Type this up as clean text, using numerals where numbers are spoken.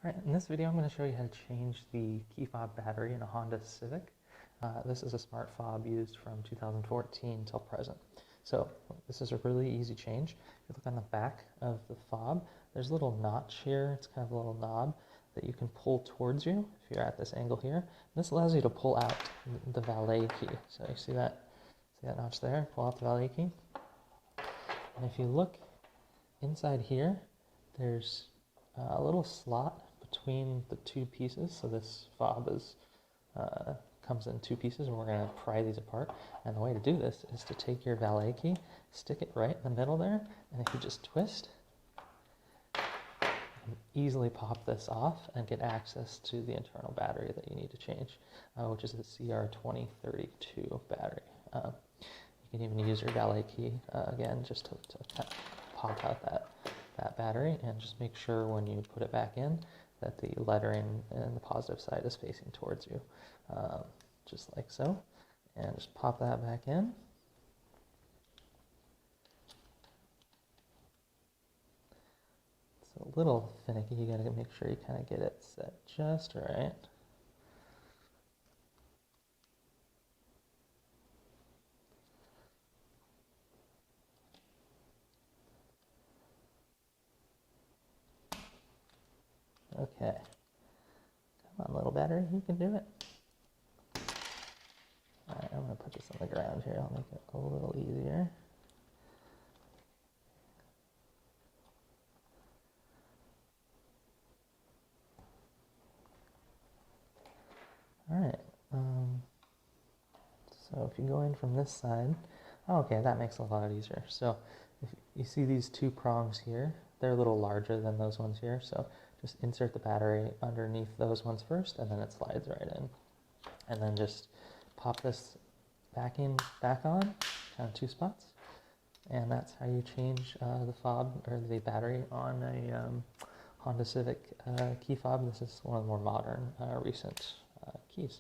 Alright, in this video I'm going to show you how to change the key fob battery in a Honda Civic. This is a smart fob used from 2014 till present. So this is a really easy change. If you look on the back of the fob, there's a little notch here. It's kind of a little knob that you can pull towards you if you're at this angle here. And this allows you to pull out the valet key. So you see that notch there? Pull out the valet key. And if you look inside here, there's a little slot between the two pieces. So this fob comes in two pieces, and we're going to pry these apart. And the way to do this is to take your valet key, stick it right in the middle there, and if you just twist, you can easily pop this off and get access to the internal battery that you need to change, which is a CR2032 battery. You can even use your valet key again just to kind of pop out that battery, and just make sure when you put it back in that the lettering in the positive side is facing towards you, just like so, and just pop that back in. It's a little finicky. You gotta make sure you kind of get it set just right. Okay, come on, little battery, you can do it. All right, I'm going to put this on the ground here. I'll make it a little easier. All right, so if you go in from this side, okay, that makes it a lot easier. So if you see these two prongs here, they're a little larger than those ones here, so just insert the battery underneath those ones first, and then it slides right in. And then just pop this back on, kind of two spots. And that's how you change the fob, or the battery, on a Honda Civic key fob. This is one of the more modern, recent keys.